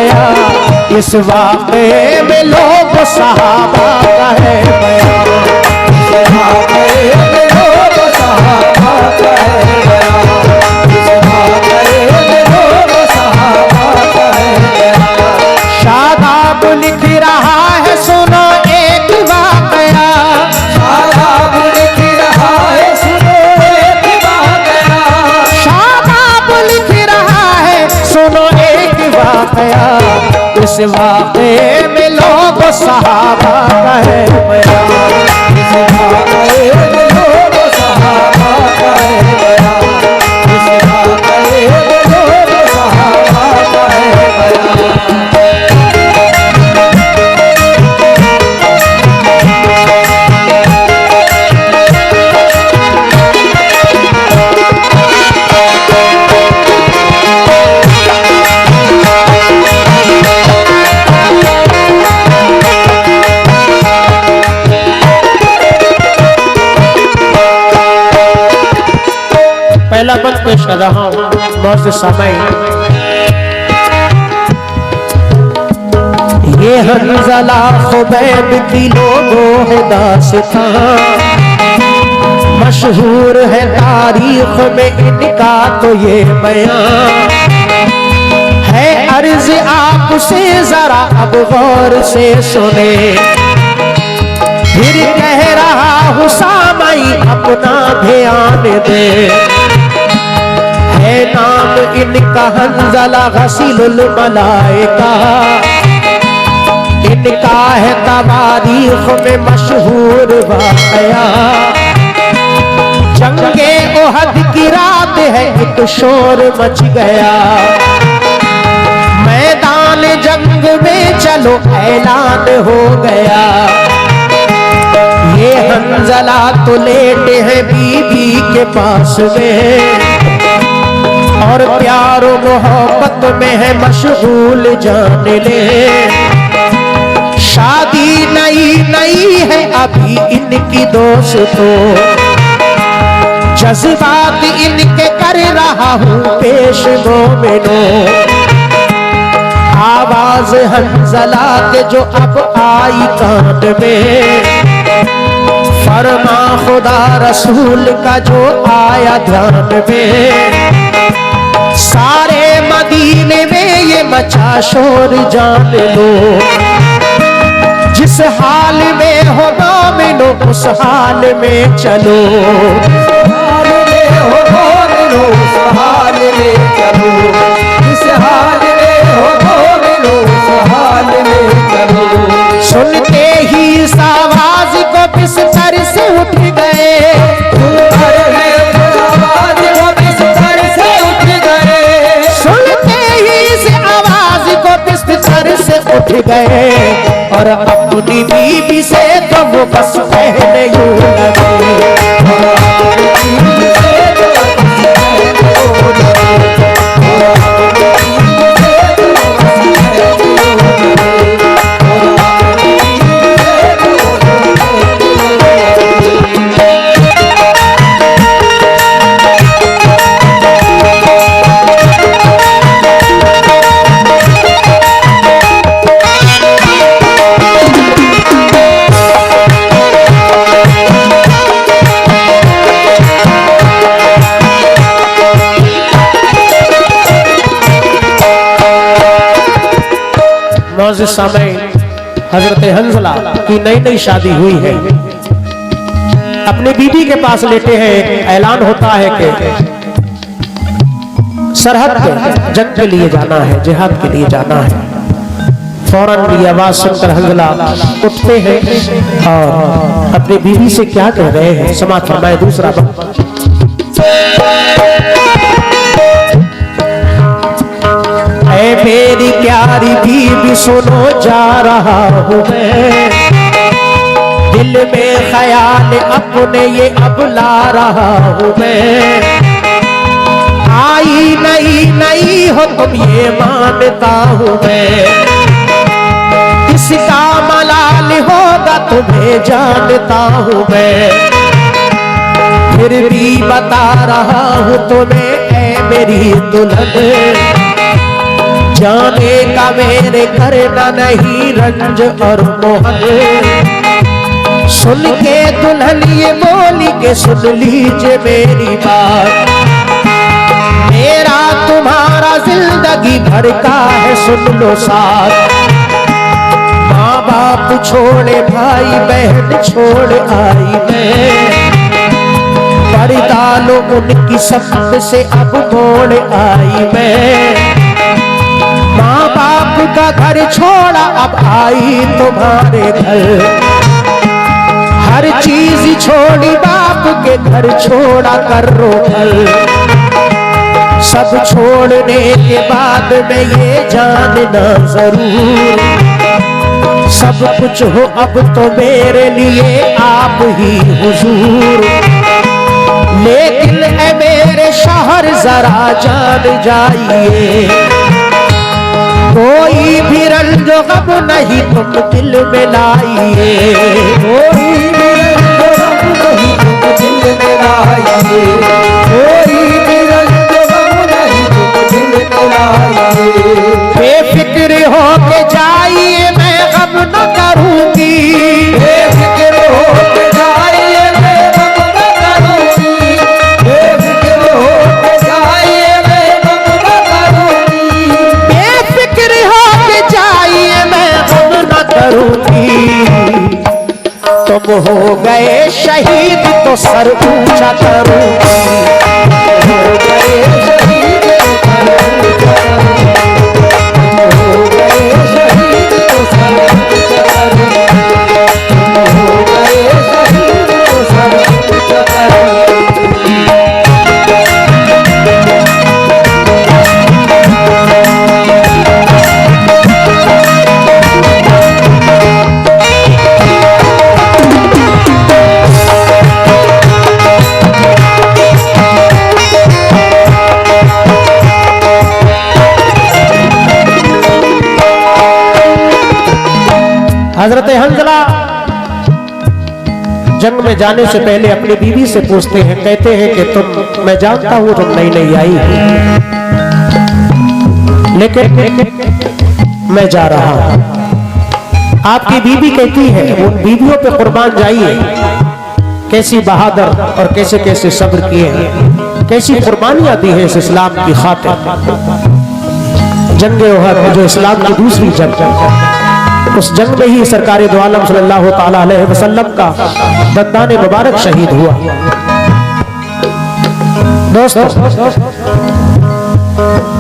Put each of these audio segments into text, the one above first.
गया। इस वाक़े में लोग सहाबा का है बयान, इस वाक़े में लोग सहाबा का है बयान, इस वाक़े में लोग सहाबा का है बयान। शादाब लिख रहा है सुनो एक वाक़या, शादाब लिख रहा है सुनो एक वाक़या, शादाब लिख रहा है सुनो एक वाक़या। इस वाक़े में लोग सहाबा का है बयान, इस वाक़े में लोग सहाबा का है बयान, इस वाक़े में लोग सहाबा का है बयान। पहला बंद पेश कर रहा हूँ मौजूद समय। ये हंज़ला खुबैब की लोगों है दास्तां, मशहूर है तारीख में इनका तो ये बयान है। अर्ज़ आपसे जरा अब गौर से सुने, फिर कह रहा हूँ सामई अपना ध्यान दे। है नाम इनका हंज़ला गसीलुल मलाइका, इनका है तवारीख में मशहूर वाक़या। जंगे ओहद की रात है एक शोर मच गया, मैदान जंग में चलो ऐलान हो गया। ये हंज़ला तो लेटे हैं बीबी के पास में, और प्यारो मोहब्बत में है मशगूल जान ले। शादी नई नई है अभी इनकी दोस्तों, जज्बात इनके कर रहा हूँ पेश मोमिनो। आवाज हंज़ला के जो अब आई कान में, फरमा खुदा रसूल का जो आया ध्यान में। सारे मदीने में ये मचा शोर जान लो, जिस हाल में हो मोमिनो उस हाल में चलो, हाल में हो मोमिनो उस हाल में चलो, जिस हाल में हो मोमिनो उस हाल में चलो। सुनते ही इस आवाज को बिस्तर से उठ गए, उठ गए और अपनी बीबी से तो वो बस कहने यूं लगे। मौजूद समय हजरत हंज़ला की नई नई शादी हुई है, अपनी बीवी के पास लेटे हैं। ऐलान होता है कि सरहद पे जंग के लिए जाना है, जिहाद के लिए जाना है। फौरन ये आवाज सुनकर हंज़ला उठते हैं और अपनी बीवी से क्या कह रहे हैं समाज फरमाए। दूसरा वक्त मेरी प्यारी बीबी सुनो जा रहा हूँ मैं, दिल में ख्याल अपने ये अब ला रहा हूँ मैं। आई नई नई हो तुम ये मानता हूँ मैं, इसका मलाल होगा तुम्हें जानता हूँ मैं। फिर भी बता रहा हूँ तुम्हें ऐ मेरी दुल्हन, जाने का मेरे करना नहीं रंज और मोहन। सुन के दुल्हन ये बोली के सुन लीजिए मेरी बात, मेरा तुम्हारा जिंदगी भर का है सुन लो साथ। माँ बाप छोड़े भाई बहन छोड़ आई मैं, पर्दा लो उनकी सब से अब मोड़ आई मैं। माँ बाप का घर छोड़ा अब आई तुम्हारे घर, हर चीज छोड़ी बाप के घर छोड़ा कर रो घर। सब छोड़ने के बाद में ये जानना जरूर, सब कुछ हो अब तो मेरे लिए आप ही हुजूर। लेकिन ऐ मेरे शहर जरा जान जाइए, कोई भी रंज गम नहीं तुम दिल में लाइए। कोई भी रंज गम नहीं तुम दिल में लाइए, कोई भी रंज गम नहीं तुम दिल में लाइए। बेफिक्र हो के जाइए मैं गम न करूंगी, बेफिक्र हो के जाइए मैं गम न करूंगी, बेफिक्र हो के जाइए मैं गम न करूंगी, बेफिक्र हो के जाइए मैं गम न करूंगी। तुम हो गए शहीद तो सर ऊंचा करूंगी, हो गए शहीद तो सर ऊंचा करूंगी, हो गए शहीद तो सर ऊंचा करूंगी, हो गए शहीद तो सर ऊंचा करूंगी। हजरत हंजला जंग में जाने से पहले अपनी बीवी से पूछते हैं, कहते हैं कि तुम, मैं जानता हूं तुम नई नई आई हो, लेकिन मैं जा रहा हूं। आपकी बीवी कहती है उन बीवियों पे कुर्बान जाइए, कैसी बहादुर और कैसे कैसे सब्र किए हैं, कैसी कुर्बानियां दी है इस इस्लाम की खातिर। जंग ओहद जो इस्लाम की दूसरी जंग, उस जंग में ही सरकार दो आलम सल्लल्लाहु ताला अलैहि वसल्लम का दंदान मुबारक शहीद हुआ। दोस्तों,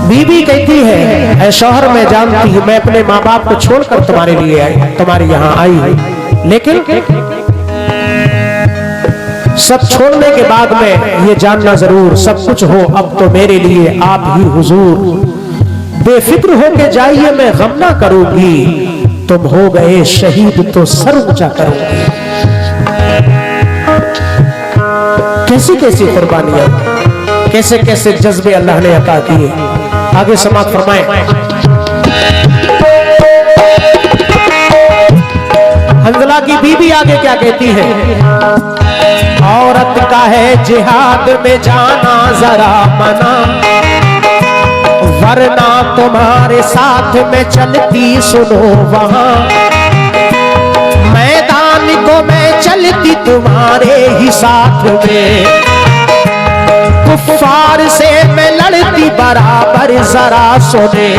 बीबी कहती है, ऐ शौहर मैं जानती हूं मैं अपने माँ बाप को छोड़कर तुम्हारे लिए आई, तुम्हारे यहाँ आई, लेकिन सब छोड़ने के बाद में ये जानना जरूर, सब कुछ हो अब तो मेरे लिए आप ही हुजूर। बेफिक्र होके जाइए मैं गम ना करूंगी, तुम हो गए शहीद तो सर ऊंचा करूंगी। कैसी कैसी कुर्बानियां, कैसे कैसे जज्बे अल्लाह ने अता किए। आगे समाप्त फरमाएं। हंजला की बीबी आगे क्या कहती है, औरत का है जिहाद में जाना जरा मना, वरना तुम्हारे साथ में चलती सुनो वहां, मैदान को मैं चलती तुम्हारे ही साथ में, कुफ्फार से मैं लड़ती बराबर जरा सुने,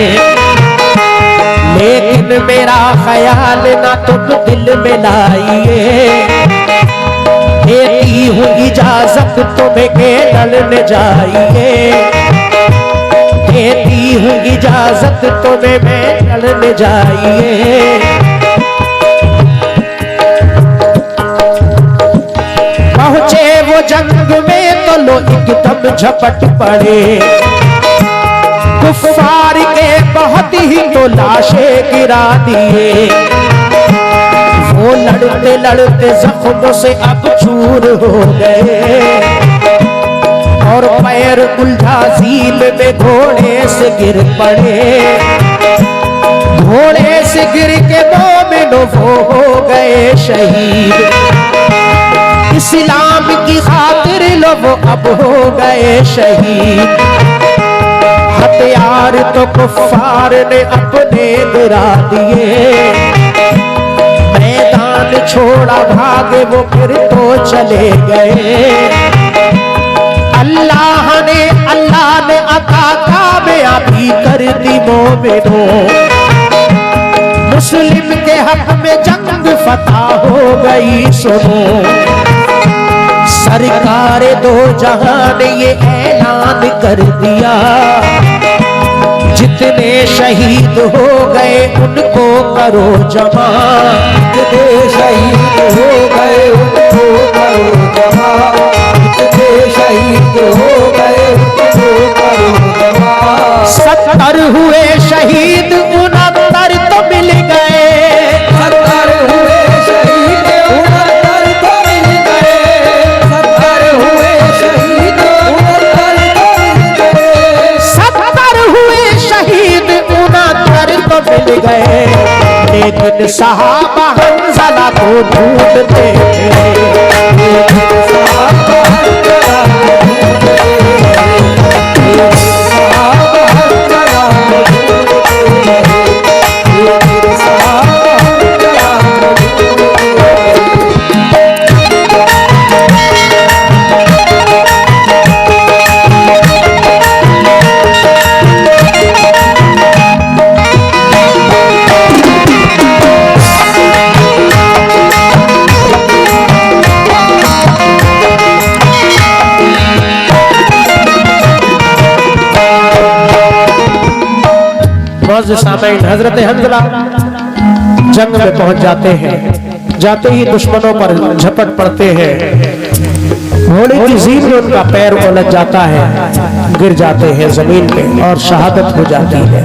लेकिन मेरा ख्याल ना तुम दिल में लाइए, देती हूँ इजाजत तुम्हें के लड़ने जाइए, देती हूँ इजाजत तुम्हें मैं लड़ने जाइए। पहुंचे वो जंग में तो लो एकदम झपट पड़े, कुफ्फार के बहुत ही तो लाशें गिरा दिए, वो लड़ते लड़ते जख्मों से अब चूर हो गए, और पैर उल्झा झील में घोड़े से गिर पड़े, घोड़े से गिर के मोमिनो वो हो गए शहीद, इस्लाम की खातिर लो वो अब हो गए शहीद। हथियार तो कुफ्फार ने अपने गिरा दिए, मैदान छोड़ा भागे वो फिर तो चले गए। अल्लाह ने अता कामयाबी कर दी मोमिनों, मुस्लिम के हक में जंग फतह हो गई सुनो। सरकार दो जहां ने ये ऐलान कर दिया, जितने शहीद हो गए उनको करो जमा, जितने शहीद हो गए उनको करो जमा, जितने शहीद हो गए उनको करो जमा। 70 हुए शहीद 69 तो मिल गए, 70 हुए शहीद 69 तो मिल गए, 70 हुए शहीद 69 तो मिल गए, 70 हुए शहीद 69 तो मिल गए। लेकिन सहाबा हंज़ला को ढूंढते सामईन, हजरत हंज़ला जंग में पहुंच जाते हैं। जाते ही दुश्मनों पर झपट पड़ते हैं। घोड़े की जीभ में उनका पैर उलझ जाता है, गिर जाते हैं जमीन पे और शहादत हो जाती है।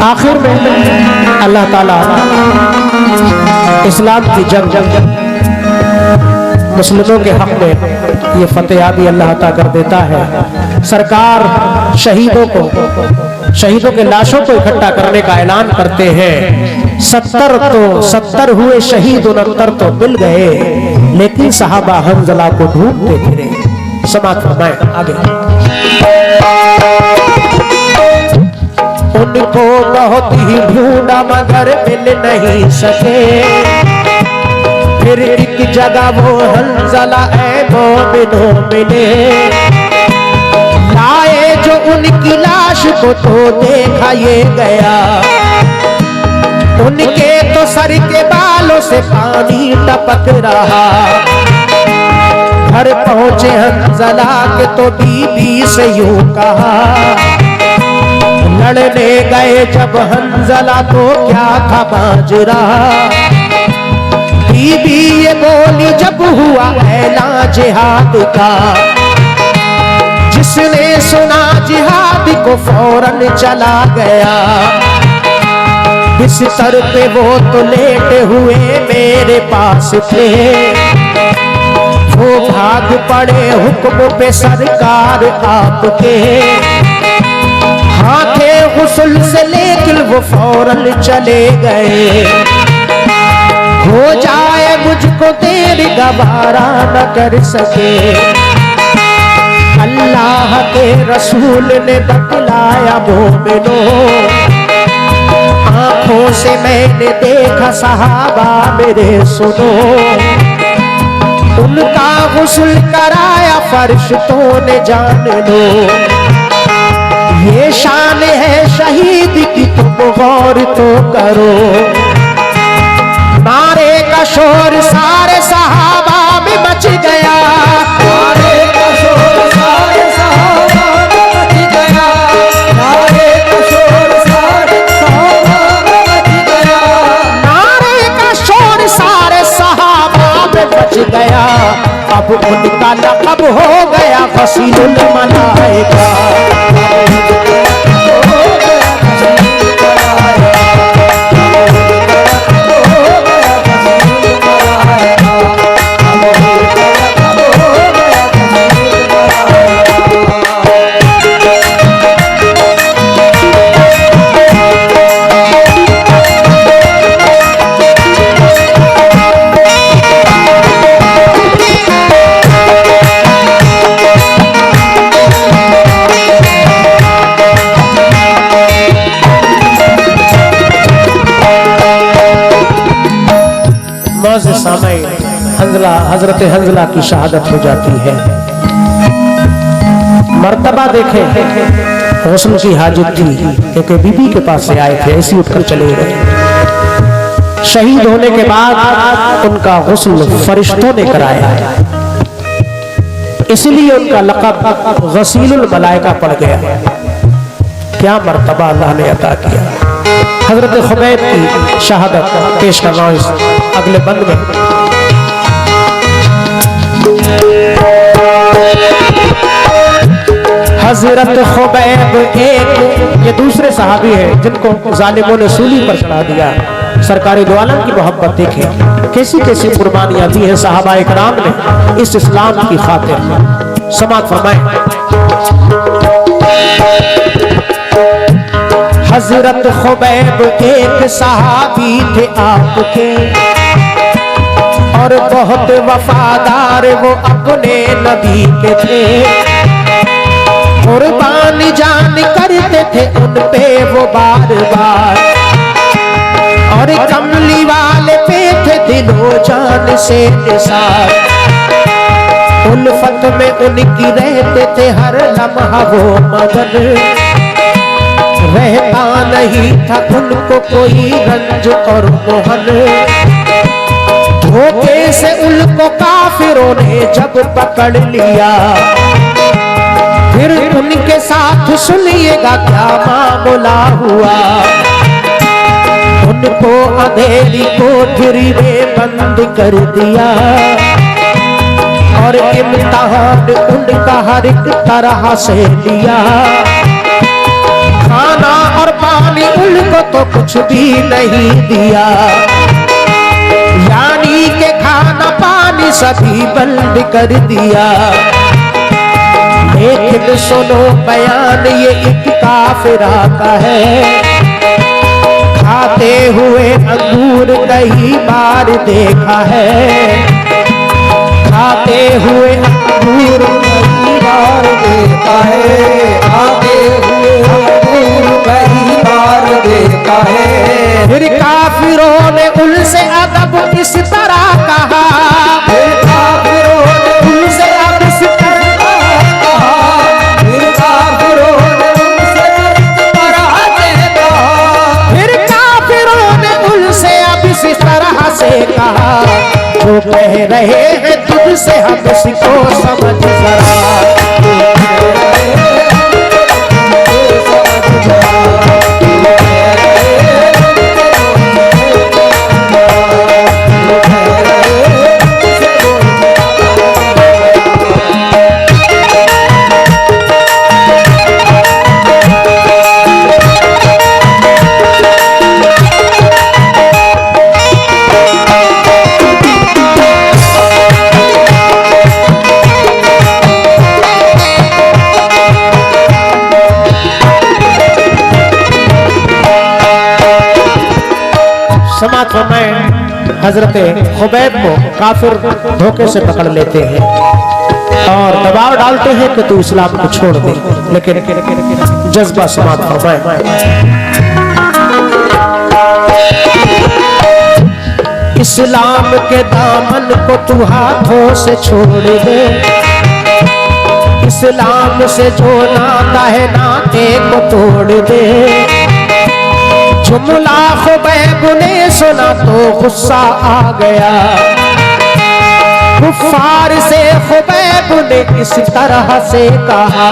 आखिर में अल्लाह ताला इस्लाम की जंग मुस्लिमों के हक में ये फतेहाबी अल्लाह अता कर देता है। सरकार शहीदों के लाशों को इकट्ठा करने का ऐलान करते हैं। 70 हुए शहीद 69 तो मिल गए, लेकिन सहाबा हंज़ला को ढूंढते फिरे। समाप्त फरमाएं आगे। उनको बहुत ही ढूंढा मगर मिल नहीं सके, फिर एक जगह वो हंज़ला ए मोमिनो मिले। लाए जो उनकी लाश को तो देखा ये गया, उनके तो सर के बालों से पानी टपक रहा। घर पहुंचे हंज़ला के तो बीबी से यूं कहा, लड़ने गए जब हंज़ला तो क्या था माजरा। बीबी ये बोली जब हुआ ऐलान जिहाद का, जिसने सुना जिहाद को फौरन चला गया। बिस्तर पे वो तो लेटे हुए मेरे पास थे, वो भाग पड़े हुक्म पे सरकार आपके। हाथे गुस्ल से लेकिन वो फौरन चले गए। हो जाए मुझको तेरी गवारा न कर सके, अल्लाह के रसूल ने बतलाया मोमिनो। आंखों से मैंने देखा सहाबा मेरे सुनो, उनका गुस्ल कराया फरिश्तों ने जान लो। ये शान है शहीद की तुम गौर तो करो। नारे का शोर सारे सहाबा में मच गया, नारे का शोर सारे सहाबा में मच गया, नारे का शोर सारे सहाबा में मच गया, नारे का शोर सारे सहाबा में मच गया। अब उनका लक़ब हो गया ग़सीलुल मलाइका। हंजला हजरत हंजला की शहादत हो जाती है। मर्तबा देखे हुस्न की हाजत थी, एक बीबी के पास से आए थे, ऐसी उठकर चले गए। शहीद होने के बाद उनका हुस्न फरिश्तों ने कराया, इसलिए उनका लक़ब गसीलुल मलाइका पड़ गया। क्या मर्तबा अल्लाह ने अता किया। हजरत खुबैब की शहादत पेश कर रहा हूं इस अगले बंद में। हजरत खुबैब एक ये दूसरे सहाबी है जिनको जालिमों ने सूली पर चढ़ा दिया। सरकारी दो आलम की मोहब्बत देखे, कैसी कैसी कुर्बानियां दी हैं सहाबा इकराम ने इस इस्लाम की खातिर। समाअत फरमाएं। हजरत खुबैब एक सहाबी थे आपके, और बहुत वफादार वो अपने नबी के थे। कुर्बानी जान करते थे उन पे वो बार बार, और कमली वाले पे थे दिलो जान से निसार। उल्फत में उनकी रहते थे हर लम्हा वो मगन, रहता नहीं था उनको कोई रंज और मोहन। धोखे से उनको काफिरों ने जब पकड़ लिया, फिर उनके साथ सुनिएगा क्या मामला हुआ। उनको अंधेरी कोठरी में बंद कर दिया, और इम्तिहान उनका हर एक तरह से लिया। खाना और पानी उनको तो कुछ भी नहीं दिया, यानी के खाना पानी सभी बंद कर दिया। लेकिन सुनो बयान ये एक काफिरा का है, खाते हुए अंगूर कई बार देखा है। खाते हुए अंगूर कई बार देखा है, खाते हुए अंगूर कई बार देखा है। फिर काफिरों ने उनसे अदब इस तरह कहा, फिर काफिरों ने उनसे अब इस तरह कहा, फिर काफिरों ने उनसे इस तरह से कहा, फिर काफिरों ने उनसे अब इस तरह से कहा। जो कह रहे हैं तुझसे हम इसको समझ जरा। समाअत फरमाएं। हजरत खुबैब को काफिर धोखे से पकड़ लेते हैं और दबाव डालते हैं कि तू इस्लाम को छोड़ दे, लेकिन जज्बा समाअत फरमाएं। इस्लाम के दामन को तू हाथों से छोड़ दे, इस्लाम से जो नाता है नाते को तोड़ दे। जुमला खुबैब ने सुना तो गुस्सा आ गया, कुफ्फार से खुबैब ने इस तरह से कहा,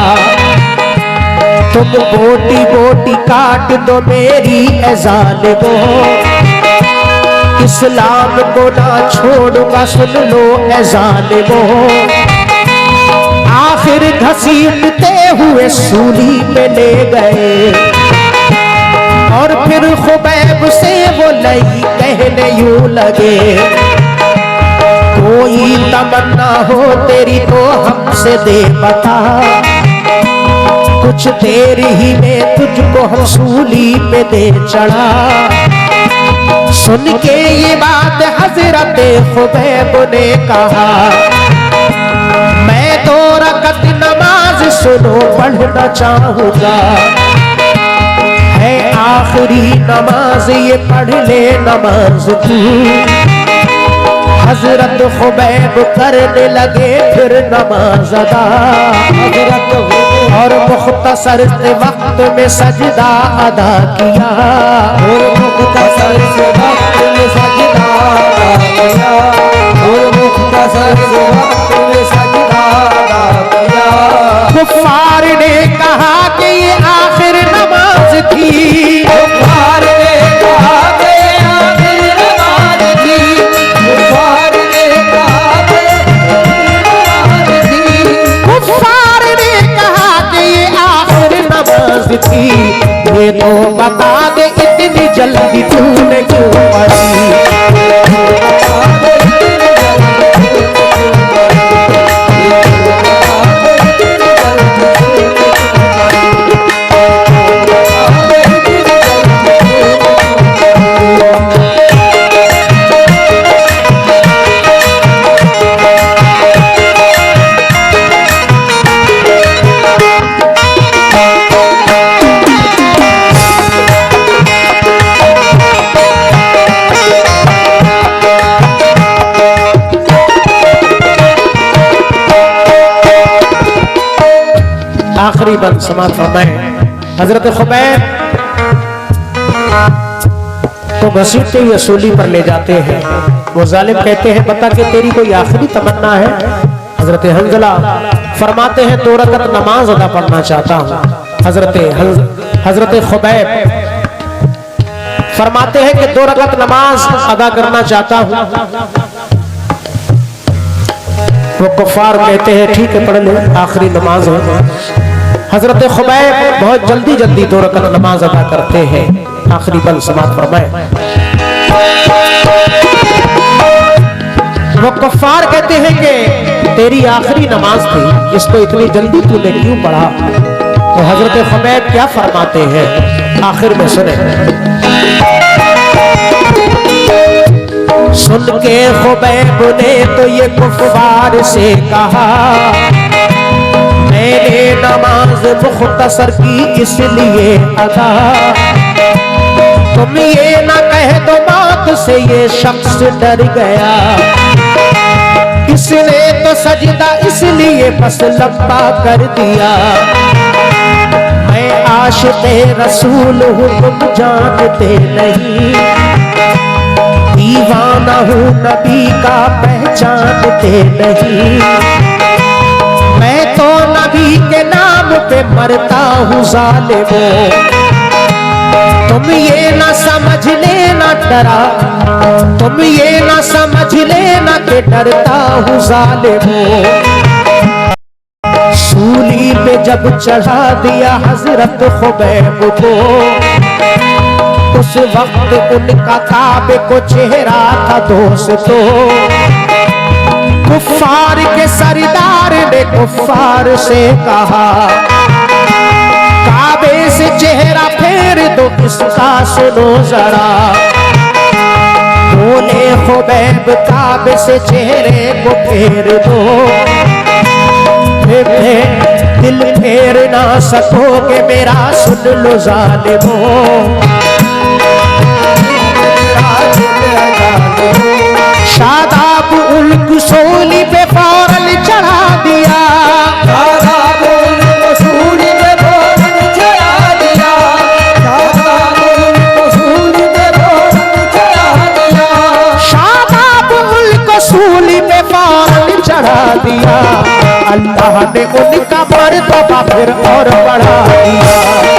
तुम बोटी बोटी काट दो मेरी ए ज़ालिमो, इस्लाम को ना छोड़ूंगा सुन लो ए ज़ालिमो। आखिर घसीटते हुए सूली पे ले गए, और फिर खुबैब से वो लई कहने यूं लगे, कोई तमन्ना हो तेरी तो हमसे दे बता, कुछ देर ही में तुझको हम सूली पे दे चढ़ा। सुन के ये बात हजरत खुबैब ने कहा, मैं 2 रकअत नमाज सुनो पढ़ना चाहूंगा, है आखिरी नमाज ये पढ़ ले नमाज तू। हजरत खुबैब करने लगे फिर नमाज अदा। हजरत और मुख्तसर से वक्त में सजदा अदा किया। और मुख्तसर से वक्त में सजदा अदा किया। और मुख्तसर से वक्त में सजदा अदा किया। कुफ्फार ने कहा कि ये आखिर नमाज थी। कुफ्फार ने कहा कि आखिर नमाज थी। कुफ्फार ने कहा कि नमाज थी। कुफ्फार ने कहा कि ये आखिर नमाज थी। ये तो बता दे इतनी जल्दी तूने क्यों पढ़ी। आखिरी बंद समाप्त फरमाए। हजरत खुबैब तो घसीटते हुए सूली पर ले जाते हैं। वो जालिम कहते हैं बता कि तेरी कोई आखिरी तमन्ना है। हजरत हंजला फरमाते हैं 2 रकअत नमाज अदा पढ़ना चाहता हूँ। हजरत खुबैब फरमाते हैं कि 2 रकअत नमाज अदा करना चाहता हूँ। वो कुफ्फार कहते हैं ठीक है पढ़ ले, आखिरी नमाज है। हजरत खुबैब बहुत जल्दी जल्दी 2 रकअत नमाज अदा करते हैं। आखिरी पल समाप्त फरमाए। वो कुफ्फार कहते हैं कि तेरी आखिरी नमाज थी, इसको इतनी जल्दी तूने क्यों पढ़ा। तो हजरत खुबैब क्या फरमाते हैं आखिर में सुने। सुन के खुबैब ने तो ये कुफ्फार से कहा मैंने नमाज मुख्तसर की इसलिए अदा। तुम ये ना कह दो मौत से ये शख्स डर गया। इसने तो सजदा इसलिए बस लंबा कर दिया। मैं आशिक़े रसूल हूँ तुम जानते नहीं। दीवाना हूँ नबी का पहचानते नहीं। मैं तो नबी के नाम पे मरता हूँ ज़ालिमों। तुम ये ना समझ लेना डरा। तुम ये ना समझ लेना कि डरता हूँ ज़ालिमों। सूली पे जब चढ़ा दिया हजरत खुबैब को, उस वक्त उनका काबे को चेहरा था दोस्तों। कुफ्फार के सरदार ने कुफ्फार से कहा काबे से चेहरा फेर दो इसका सुनो जरा। बोले खुबैब काबे से चेहरे को फेर दो। दिल फेर ना सकोगे मेरा सुन लो ज़ालिमों। शादाब उल्क सूली पे फौरन चढ़ा दिया। शादाब उल्क सूली पे फौरन चढ़ा दिया। शादाब उल्क सूली पे फौरन चढ़ा दिया। शादाब उल्क सूली पे फौरन चढ़ा दिया। अल्लाह ने उनका मर्तबा फिर और बढ़ा दिया।